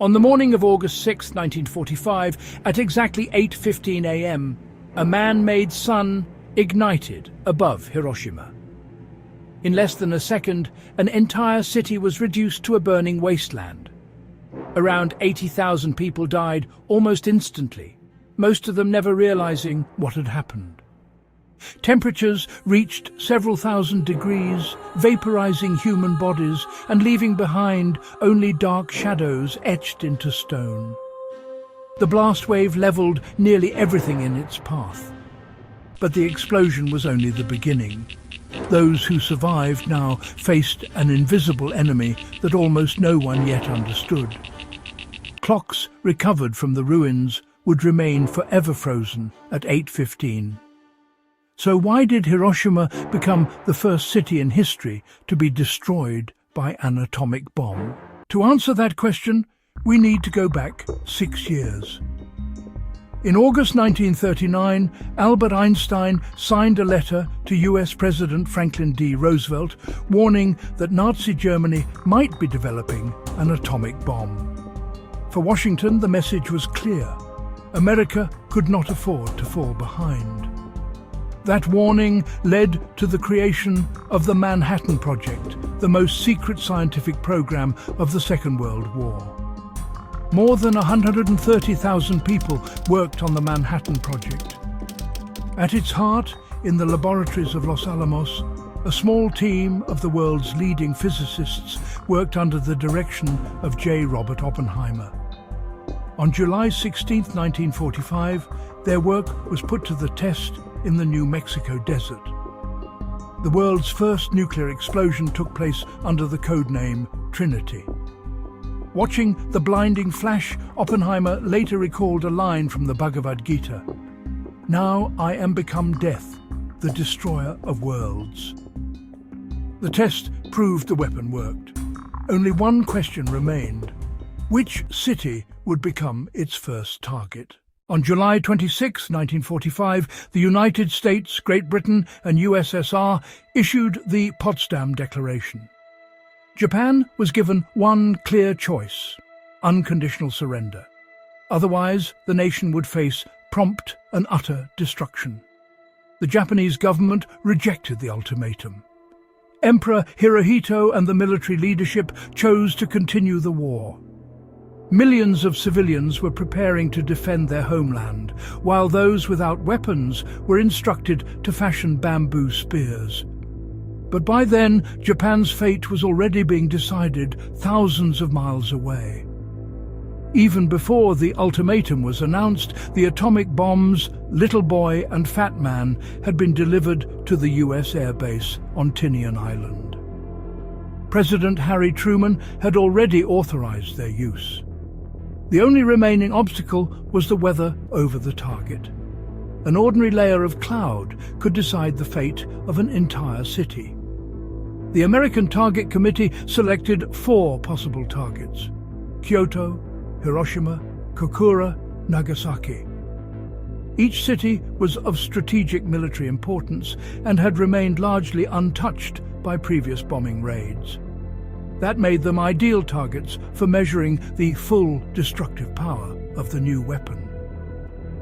On the morning of August 6, 1945, at exactly 8:15 a.m., a man-made sun ignited above Hiroshima. In less than a second, an entire city was reduced to a burning wasteland. Around 80,000 people died almost instantly, most of them never realizing what had happened. Temperatures reached several thousand degrees, vaporizing human bodies and leaving behind only dark shadows etched into stone. The blast wave leveled nearly everything in its path. But the explosion was only the beginning. Those who survived now faced an invisible enemy that almost no one yet understood. Clocks recovered from the ruins would remain forever frozen at 8:15. So why did Hiroshima become the first city in history to be destroyed by an atomic bomb? To answer that question, we need to go back 6 years. In August 1939, Albert Einstein signed a letter to US President Franklin D. Roosevelt warning that Nazi Germany might be developing an atomic bomb. For Washington, the message was clear. America could not afford to fall behind. That warning led to the creation of the Manhattan Project, the most secret scientific program of the Second World War. More than 130,000 people worked on the Manhattan Project. At its heart, in the laboratories of Los Alamos, a small team of the world's leading physicists worked under the direction of J. Robert Oppenheimer. On July 16, 1945, their work was put to the test in the New Mexico desert. The world's first nuclear explosion took place under the codename Trinity. Watching the blinding flash, Oppenheimer later recalled a line from the Bhagavad Gita. "Now I am become death, the destroyer of worlds." The test proved the weapon worked. Only one question remained. Which city would become its first target? On July 26, 1945, the United States, Great Britain and USSR issued the Potsdam Declaration. Japan was given one clear choice: unconditional surrender. Otherwise, the nation would face prompt and utter destruction. The Japanese government rejected the ultimatum. Emperor Hirohito and the military leadership chose to continue the war. Millions of civilians were preparing to defend their homeland, while those without weapons were instructed to fashion bamboo spears. But by then, Japan's fate was already being decided thousands of miles away. Even before the ultimatum was announced, the atomic bombs Little Boy and Fat Man had been delivered to the US Air Base on Tinian Island. President Harry Truman had already authorized their use. The only remaining obstacle was the weather over the target. An ordinary layer of cloud could decide the fate of an entire city. The American Target Committee selected 4 possible targets: Kyoto, Hiroshima, Kokura, Nagasaki. Each city was of strategic military importance and had remained largely untouched by previous bombing raids. That made them ideal targets for measuring the full destructive power of the new weapon.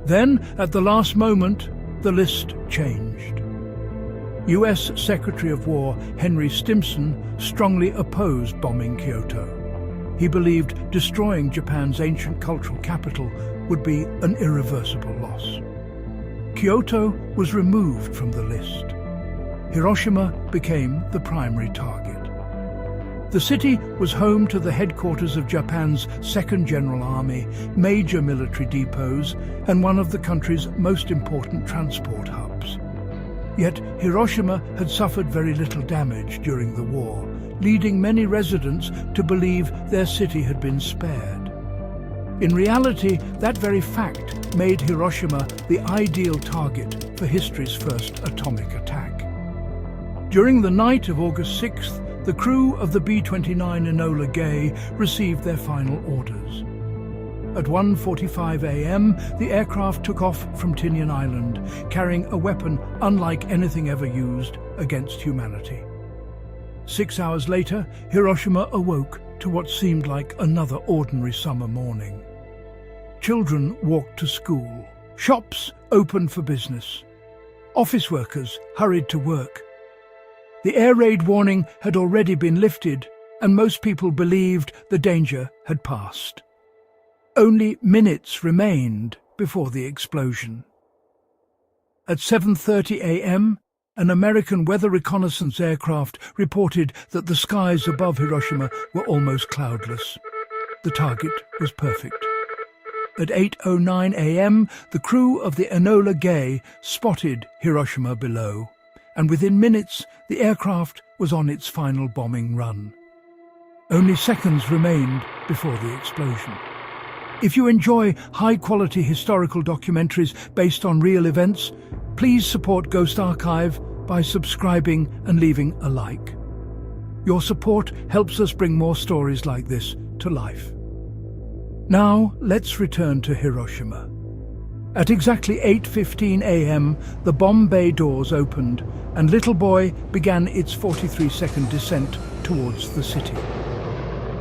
Then, at the last moment, the list changed. US Secretary of War Henry Stimson strongly opposed bombing Kyoto. He believed destroying Japan's ancient cultural capital would be an irreversible loss. Kyoto was removed from the list. Hiroshima became the primary target. The city was home to the headquarters of Japan's Second General Army, major military depots, and one of the country's most important transport hubs. Yet Hiroshima had suffered very little damage during the war, leading many residents to believe their city had been spared. In reality, that very fact made Hiroshima the ideal target for history's first atomic attack. During the night of August 6th, the crew of the B-29 Enola Gay received their final orders. At 1:45 a.m., the aircraft took off from Tinian Island, carrying a weapon unlike anything ever used against humanity. 6 hours later, Hiroshima awoke to what seemed like another ordinary summer morning. Children walked to school. Shops opened for business. Office workers hurried to work. The air raid warning had already been lifted, and most people believed the danger had passed. Only minutes remained before the explosion. At 7:30 a.m., an American weather reconnaissance aircraft reported that the skies above Hiroshima were almost cloudless. The target was perfect. At 8:09 a.m., the crew of the Enola Gay spotted Hiroshima below, and within minutes the aircraft was on its final bombing run. Only seconds remained before the explosion. If you enjoy high-quality historical documentaries based on real events, please support Ghost Archive by subscribing and leaving a like. Your support helps us bring more stories like this to life. Now, let's return to Hiroshima. At exactly 8:15 a.m., the bomb bay doors opened, and Little Boy began its 43-second descent towards the city.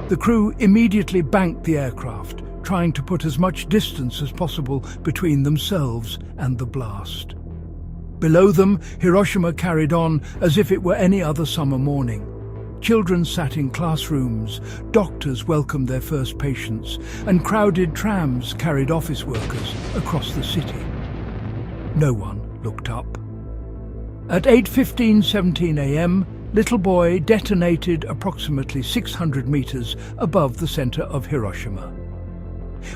The crew immediately banked the aircraft, trying to put as much distance as possible between themselves and the blast. Below them, Hiroshima carried on as if it were any other summer morning. Children sat in classrooms, doctors welcomed their first patients, and crowded trams carried office workers across the city. No one looked up. At 8:17 a.m., Little Boy detonated approximately 600 meters above the center of Hiroshima.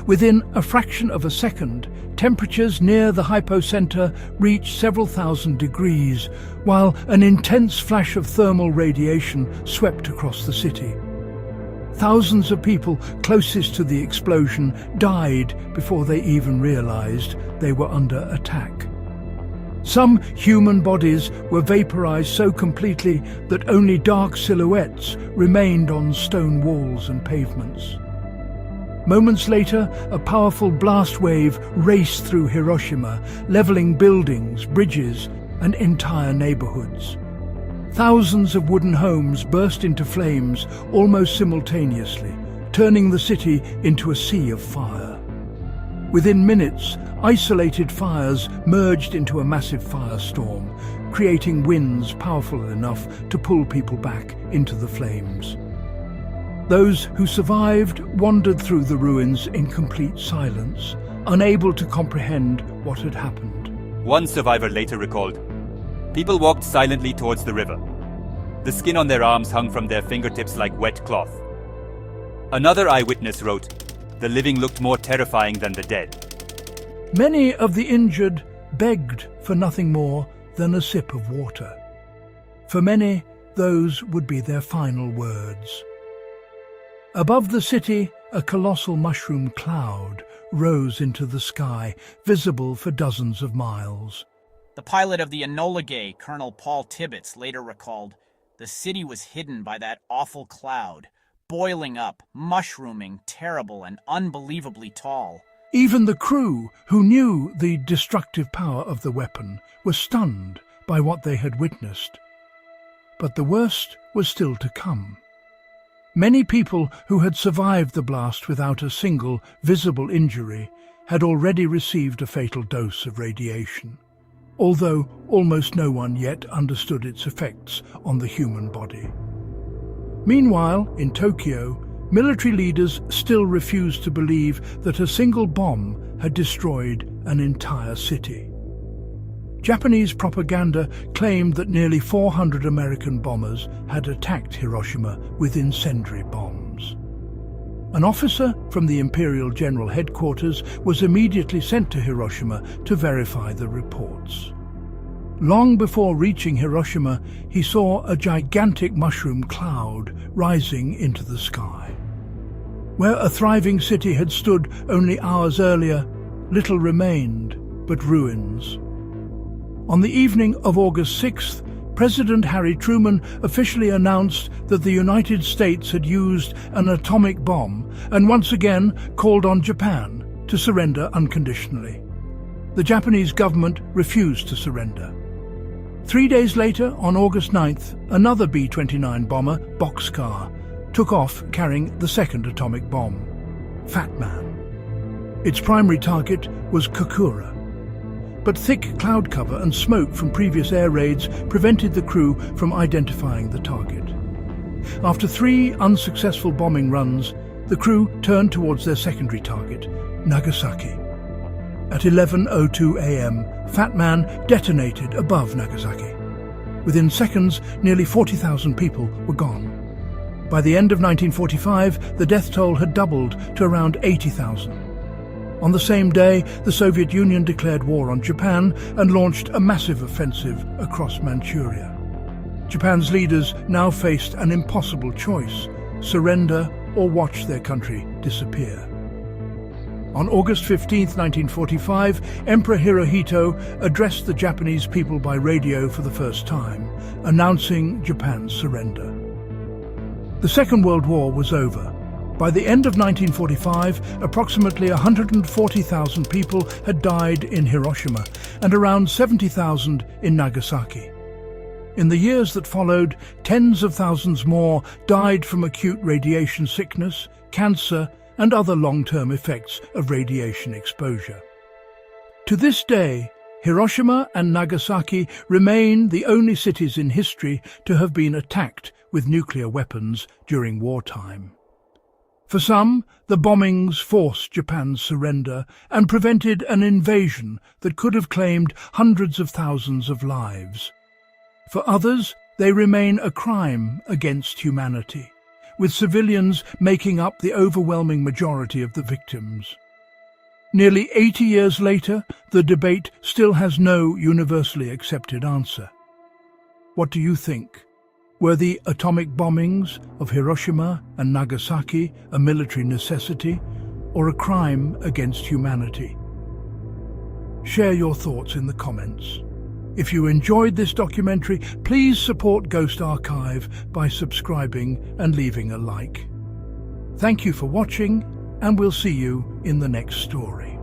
Within a fraction of a second, temperatures near the hypocenter reached several thousand degrees, while an intense flash of thermal radiation swept across the city. Thousands of people closest to the explosion died before they even realized they were under attack. Some human bodies were vaporized so completely that only dark silhouettes remained on stone walls and pavements. Moments later, a powerful blast wave raced through Hiroshima, leveling buildings, bridges, and entire neighborhoods. Thousands of wooden homes burst into flames almost simultaneously, turning the city into a sea of fire. Within minutes, isolated fires merged into a massive firestorm, creating winds powerful enough to pull people back into the flames. Those who survived wandered through the ruins in complete silence, unable to comprehend what had happened. One survivor later recalled, "People walked silently towards the river. The skin on their arms hung from their fingertips like wet cloth." Another eyewitness wrote, "The living looked more terrifying than the dead." Many of the injured begged for nothing more than a sip of water. For many, those would be their final words. Above the city, a colossal mushroom cloud rose into the sky, visible for dozens of miles. The pilot of the Enola Gay, Colonel Paul Tibbets, later recalled, "The city was hidden by that awful cloud, boiling up, mushrooming, terrible, and unbelievably tall." Even the crew, who knew the destructive power of the weapon, were stunned by what they had witnessed. But the worst was still to come. Many people who had survived the blast without a single visible injury had already received a fatal dose of radiation, although almost no one yet understood its effects on the human body. Meanwhile, in Tokyo, military leaders still refused to believe that a single bomb had destroyed an entire city. Japanese propaganda claimed that nearly 400 American bombers had attacked Hiroshima with incendiary bombs. An officer from the Imperial General Headquarters was immediately sent to Hiroshima to verify the reports. Long before reaching Hiroshima, he saw a gigantic mushroom cloud rising into the sky. Where a thriving city had stood only hours earlier, little remained but ruins. On the evening of August 6th, President Harry Truman officially announced that the United States had used an atomic bomb and once again called on Japan to surrender unconditionally. The Japanese government refused to surrender. 3 days later, on August 9th, another B-29 bomber, Bockscar, took off carrying the second atomic bomb, Fat Man. Its primary target was Kokura, but thick cloud cover and smoke from previous air raids prevented the crew from identifying the target. After 3 unsuccessful bombing runs, the crew turned towards their secondary target, Nagasaki. At 11:02 a.m., Fat Man detonated above Nagasaki. Within seconds, nearly 40,000 people were gone. By the end of 1945, the death toll had doubled to around 80,000. On the same day, the Soviet Union declared war on Japan and launched a massive offensive across Manchuria. Japan's leaders now faced an impossible choice: surrender or watch their country disappear. On August 15, 1945, Emperor Hirohito addressed the Japanese people by radio for the first time, announcing Japan's surrender. The Second World War was over. By the end of 1945, approximately 140,000 people had died in Hiroshima and around 70,000 in Nagasaki. In the years that followed, tens of thousands more died from acute radiation sickness, cancer, and other long-term effects of radiation exposure. To this day, Hiroshima and Nagasaki remain the only cities in history to have been attacked with nuclear weapons during wartime. For some, the bombings forced Japan's surrender and prevented an invasion that could have claimed hundreds of thousands of lives. For others, they remain a crime against humanity, with civilians making up the overwhelming majority of the victims. Nearly 80 years later, the debate still has no universally accepted answer. What do you think? Were the atomic bombings of Hiroshima and Nagasaki a military necessity or a crime against humanity? Share your thoughts in the comments. If you enjoyed this documentary, please support Ghost Archive by subscribing and leaving a like. Thank you for watching, and we'll see you in the next story.